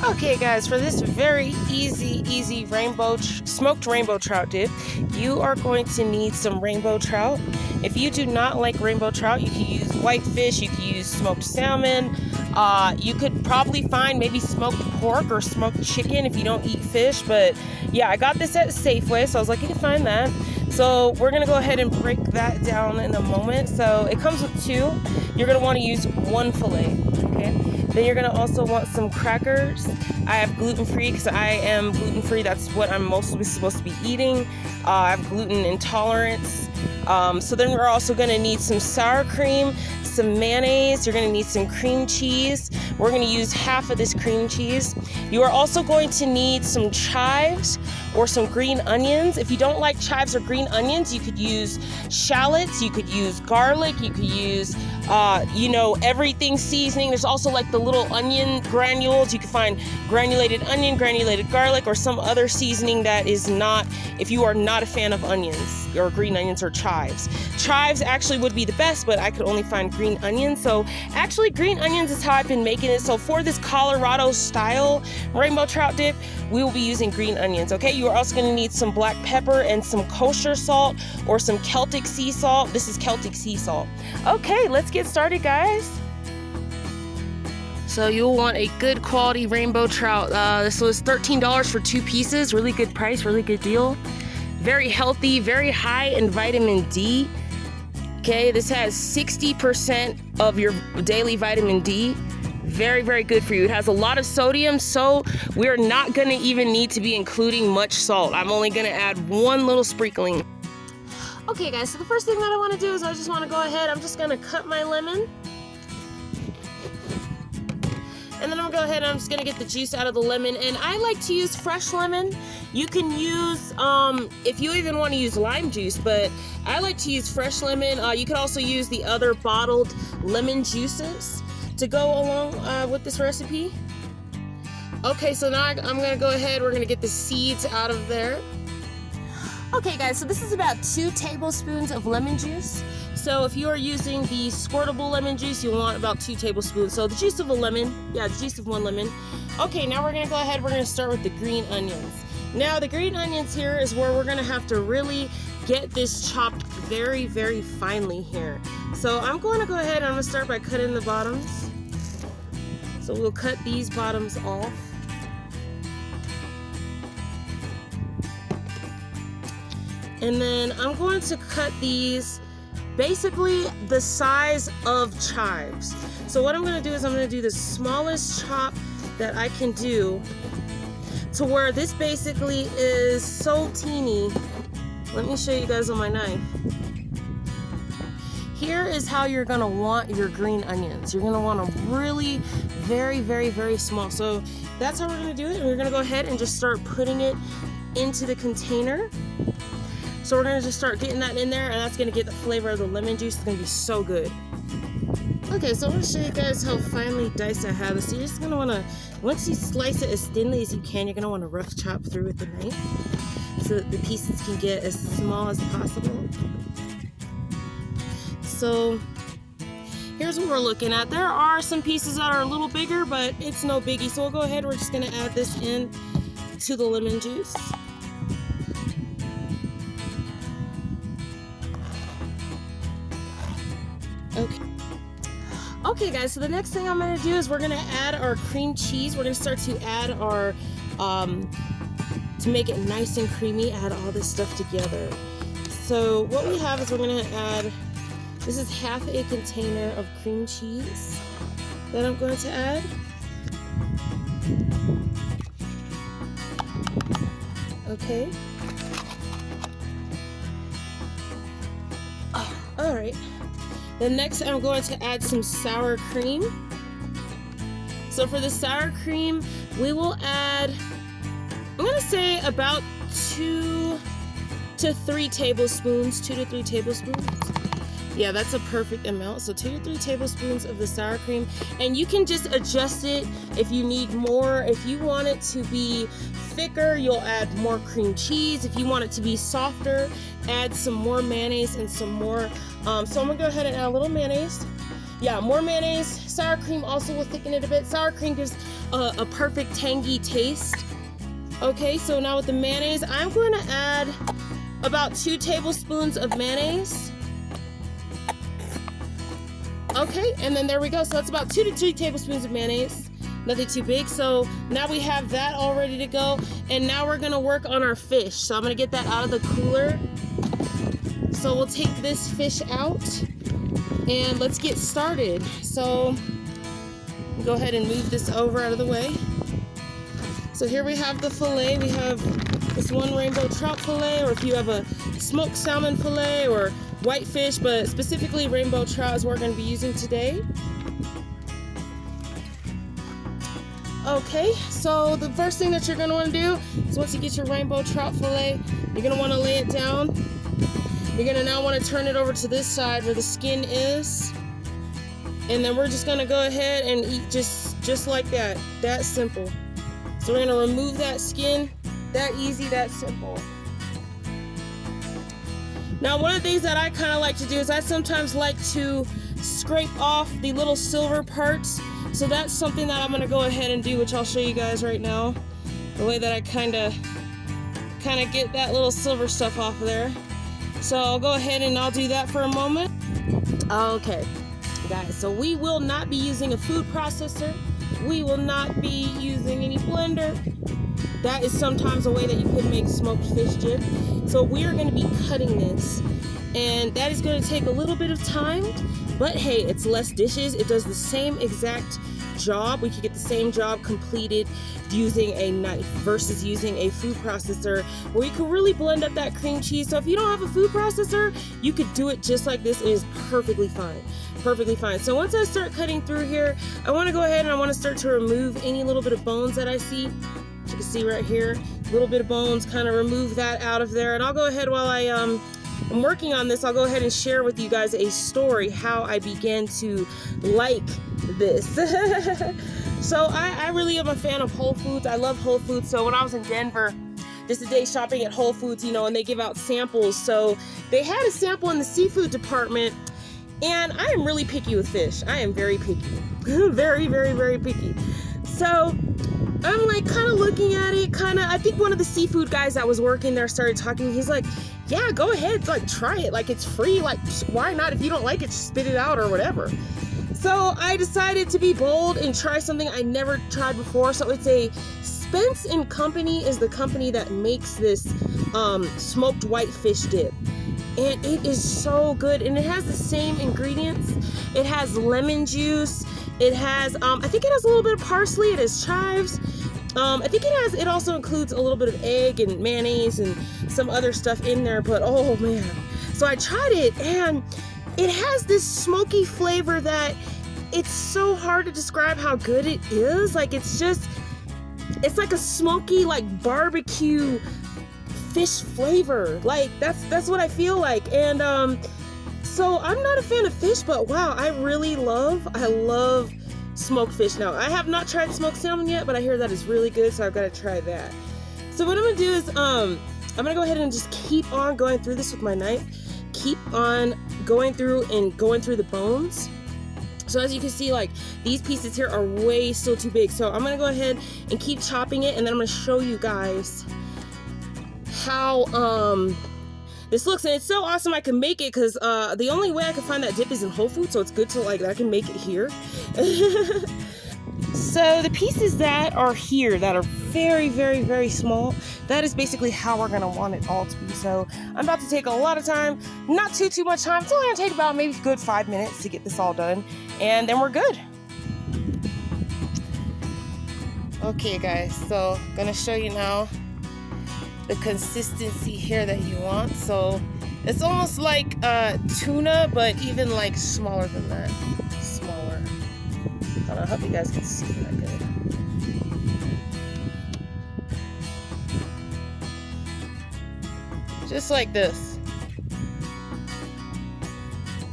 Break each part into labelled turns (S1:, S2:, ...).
S1: Okay guys, for this very easy smoked rainbow trout dip, you are going to need some rainbow trout. If you do not like rainbow trout, you can use whitefish, you can use smoked salmon, you could probably find maybe smoked pork or smoked chicken if you don't eat fish, but yeah, I got this at Safeway, so I was lucky to find that. So we're gonna go ahead and break that down in a moment. So it comes with two. You're gonna want to use one fillet, okay? Then you're gonna also want some crackers. I have gluten-free because I am gluten-free. That's what I'm mostly supposed to be eating. I have gluten intolerance. So then we're also gonna need some sour cream, some mayonnaise. You're gonna need some cream cheese. We're gonna use half of this cream cheese. You are also going to need some chives or some green onions. If you don't like chives or green onions, you could use shallots, you could use garlic, you could use everything seasoning. There's also like the little onion granules. You can find granulated onion, granulated garlic, or some other seasoning that is not, if you are not a fan of onions or green onions or chives. Chives actually would be the best, but I could only find green onions. So actually green onions is how I've been making it. So for this Colorado style rainbow trout dip, we will be using green onions, okay? You are also gonna need some black pepper and some kosher salt or some Celtic sea salt. This is Celtic sea salt. Okay, let's get started, guys. So you'll want a good quality rainbow trout. This was $13 for 2 pieces. Really good price, really good deal. Very healthy, very high in vitamin D. Okay, this has 60% of your daily vitamin D. Very, very good for you. It has a lot of sodium, so we're not gonna even need to be including much salt. I'm only gonna add one little sprinkling. Okay guys, so the first thing that I wanna do is I just wanna go ahead, I'm just gonna cut my lemon. And then I'm gonna go ahead and I'm just gonna get the juice out of the lemon. And I like to use fresh lemon. You can use, if you even wanna use lime juice, but I like to use fresh lemon. You can also use the other bottled lemon juices to go along with this recipe. Okay, so now I'm gonna go ahead, we're gonna get the seeds out of there. Okay guys, so this is about 2 tablespoons of lemon juice. So if you are using the squirtable lemon juice, you'll want about 2 tablespoons. So the juice of a lemon, the juice of 1 lemon. Okay, now we're gonna go ahead, we're gonna start with the green onions. Now the green onions here is where we're gonna have to really get this chopped very, very finely here. So I'm going to go ahead and I'm gonna start by cutting the bottoms. So we'll cut these bottoms off. And then I'm going to cut these basically the size of chives. So what I'm gonna do is I'm gonna do the smallest chop that I can do to where this basically is so teeny. Let me show you guys on my knife. Here is how you're gonna want your green onions. You're gonna want them really very, very, very small. So that's how we're gonna do it. And we're gonna go ahead and just start putting it into the container. So we're gonna just start getting that in there, and that's gonna get the flavor of the lemon juice. It's gonna be so good. Okay, so I'm gonna show you guys how finely diced I have this. So you're just gonna wanna, once you slice it as thinly as you can, you're gonna wanna rough chop through with the knife so that the pieces can get as small as possible. So here's what we're looking at. There are some pieces that are a little bigger, but it's no biggie. So we'll go ahead, we're just gonna add this in to the lemon juice. Okay guys, so the next thing I'm gonna do is we're gonna add our cream cheese. We're gonna start to add our, to make it nice and creamy, add all this stuff together. So what we have is we're gonna add, this is half a container of cream cheese that I'm going to add. Okay. Oh, all right. Then next I'm going to add some sour cream. So for the sour cream, we will add, I'm gonna say about 2 to 3 tablespoons, 2 to 3 tablespoons. Yeah, that's a perfect amount. So 2 to 3 tablespoons of the sour cream. And you can just adjust it if you need more. If you want it to be thicker, you'll add more cream cheese. If you want it to be softer, add some more mayonnaise and some more. So I'm gonna go ahead and add a little mayonnaise. Yeah, more mayonnaise. Sour cream also will thicken it a bit. Sour cream gives a perfect tangy taste. Okay, so now with the mayonnaise, I'm going to add about 2 tablespoons of mayonnaise. Okay, and then there we go. So that's about 2 to 3 tablespoons of mayonnaise. Nothing too big. So now we have that all ready to go. And now we're gonna work on our fish. So I'm gonna get that out of the cooler. So we'll take this fish out and let's get started. So go ahead and move this over out of the way. So here we have the fillet. We have this one rainbow trout fillet, or if you have a smoked salmon fillet or whitefish, but specifically rainbow trout is what we're going to be using today. Okay, so the first thing that you're going to want to do is once you get your rainbow trout fillet, you're going to want to lay it down. You're going to now want to turn it over to this side where the skin is. And then we're just going to go ahead and eat just like that. That simple. So we're going to remove that skin. That easy, that simple. Now, one of the things that I kind of like to do is I sometimes like to scrape off the little silver parts. So that's something that I'm going to go ahead and do, which I'll show you guys right now. The way that I kind of get that little silver stuff off of there. So I'll go ahead and I'll do that for a moment. Okay, guys, so we will not be using a food processor. We will not be using any blender. That is sometimes a way that you could make smoked fish dip. So we are going to be cutting this, and that is going to take a little bit of time, but hey, it's less dishes. It does the same exact job. We could get the same job completed using a knife versus using a food processor, where you can really blend up that cream cheese. So if you don't have a food processor, you could do it just like this. It is perfectly fine. Perfectly fine. So once I start cutting through here, I want to go ahead and I want to start to remove any little bit of bones that I see. You can see right here, a little bit of bones, kind of remove that out of there. And I'll go ahead while I'm working on this, I'll go ahead and share with you guys a story how I began to like this. So I really am a fan of Whole Foods. I love Whole Foods. So when I was in Denver, just a day shopping at Whole Foods, you know, and they give out samples. So they had a sample in the seafood department, and I am really picky with fish. I am very picky. Very, very, very picky. So I'm like kind of looking at it, I think one of the seafood guys that was working there started talking. He's like, yeah, go ahead, like try it. Like it's free. Like why not? If you don't like it, just spit it out or whatever. So I decided to be bold and try something I never tried before. So it's a Spence & Company is the company that makes this smoked whitefish dip. And it is so good. And it has the same ingredients. It has lemon juice. It has, I think it has a little bit of parsley. It has chives. I think it also includes a little bit of egg and mayonnaise and some other stuff in there. But oh man. So I tried it, and it has this smoky flavor that it's so hard to describe how good it is. Like it's like a smoky, like barbecue fish flavor. Like that's what I feel like. And so I'm not a fan of fish, but wow, I love smoked fish. Now I have not tried smoked salmon yet, but I hear that is really good, so I've got to try that. So what I'm gonna do is I'm gonna go ahead and just keep on going through this with my knife. Keep on going through the bones. So as you can see, like these pieces here are way still too big. So I'm gonna go ahead and keep chopping it, and then I'm gonna show you guys how this looks. And it's so awesome I can make it, because the only way I can find that dip is in Whole Foods, so it's good to like I can make it here. So the pieces that are here that are very, very, very small, that is basically how we're gonna want it all to be. So I'm about to take a lot of time, not too much time. It's only gonna take about maybe a good 5 minutes to get this all done, and then we're good. Okay guys, so I'm gonna show you now the consistency here that you want. So it's almost like tuna, but even like smaller than that. Smaller. I don't know, I hope you guys can see that good. Just like this.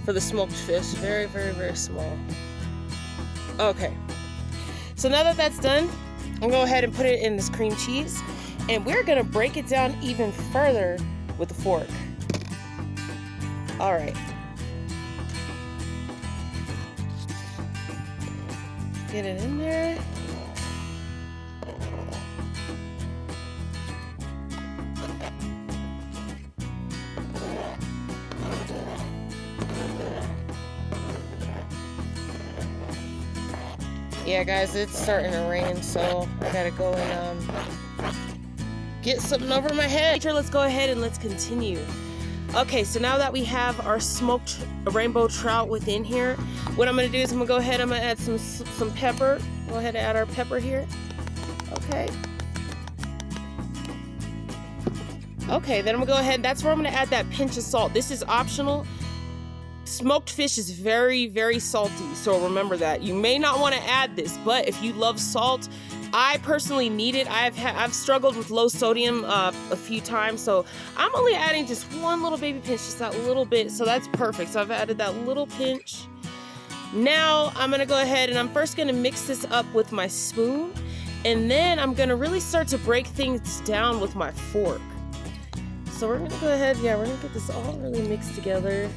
S1: For the smoked fish. Very, very, very small. Okay. So now that that's done, I'm gonna go ahead and put it in this cream cheese, and we're gonna break it down even further with a fork. All right. get it in there. Yeah, guys, it's starting to rain, so I gotta go and get something over my head. Let's go ahead and let's continue. Okay, so now that we have our smoked rainbow trout within here, what I'm gonna do is I'm gonna go ahead, I'm gonna add some pepper. Go ahead and add our pepper here. Okay. Okay, then I'm gonna go ahead, that's where I'm gonna add that pinch of salt. This is optional. Smoked fish is very, very salty, so remember that. You may not want to add this, but if you love salt, I personally need it. I've struggled with low sodium a few times, so I'm only adding just one little baby pinch, just that little bit, so that's perfect. So I've added that little pinch. Now I'm gonna go ahead and I'm first gonna mix this up with my spoon, and then I'm gonna really start to break things down with my fork. So we're gonna go ahead, we're gonna get this all really mixed together.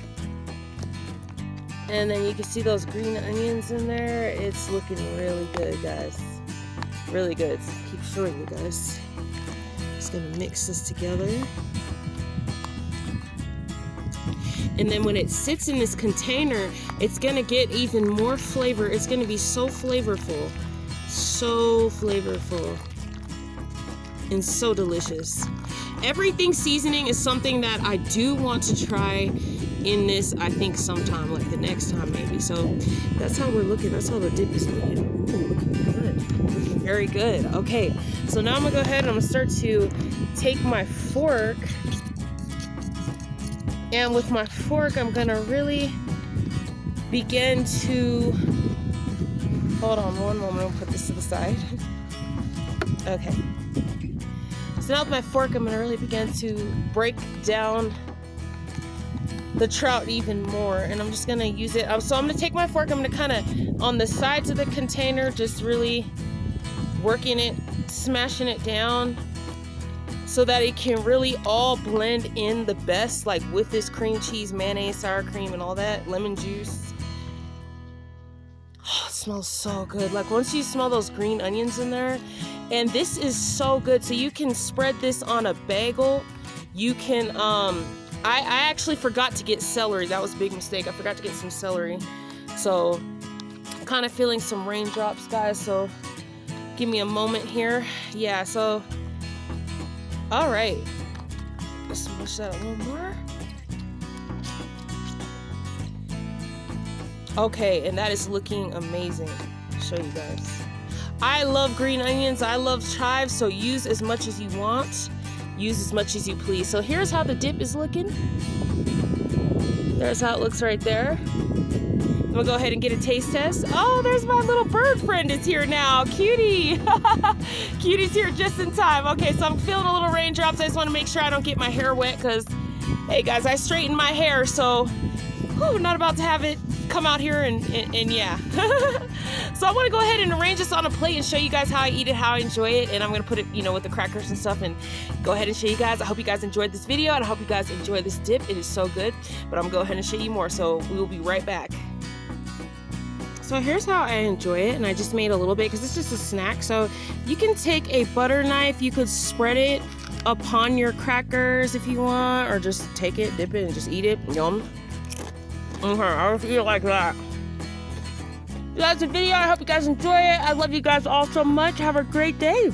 S1: And then you can see those green onions in there. It's looking really good, guys. Really good. Keep showing you guys. Just gonna mix this together. And then when it sits in this container, it's gonna get even more flavor. It's gonna be so flavorful. So flavorful. And so delicious. Everything seasoning is something that I do want to try in this, I think sometime, like the next time maybe. So that's how we're looking. That's how the dip is looking. Ooh, looking good. Looking very good. Okay, so now I'm gonna go ahead and I'm gonna start to take my fork, and with my fork I'm gonna really begin to, hold on one moment, I'll put this to the side. Okay. So now with my fork I'm gonna really begin to break down the trout even more, and I'm just gonna use it. So I'm gonna take my fork, I'm gonna kind of on the sides of the container, just really working it, smashing it down so that it can really all blend in the best, like with this cream cheese, mayonnaise, sour cream, and all that, lemon juice. Oh, it smells so good. Like once you smell those green onions in there, and this is so good. So you can spread this on a bagel. You can I actually forgot to get celery. That was a big mistake. I forgot to get some celery. So kind of feeling some raindrops, guys. So give me a moment here. Yeah, so all right. Let's smush that a little more. Okay, and that is looking amazing. I'll show you guys. I love green onions. I love chives, so use as much as you want. Use as much as you please. So here's how the dip is looking. There's how it looks right there. I'm gonna go ahead and get a taste test. Oh, there's my little bird friend is here now. Cutie. Cutie's here just in time. Okay, so I'm feeling a little raindrops. I just want to make sure I don't get my hair wet because, hey guys, I straightened my hair, so not about to have it come out here and yeah. So I want to go ahead and arrange this on a plate and show you guys how I eat it, how I enjoy it, and I'm going to put it, with the crackers and stuff, and go ahead and show you guys. I hope you guys enjoyed this video, and I hope you guys enjoy this dip. It is so good, but I'm going to go ahead and show you more, so we will be right back. So here's how I enjoy it, and I just made a little bit because it's just a snack. So you can take a butter knife, you could spread it upon your crackers if you want, or just take it, dip it, and just eat it. Yum. Okay, I'll just eat it like that. That's the video. I hope you guys enjoy it. I love you guys all so much. Have a great day.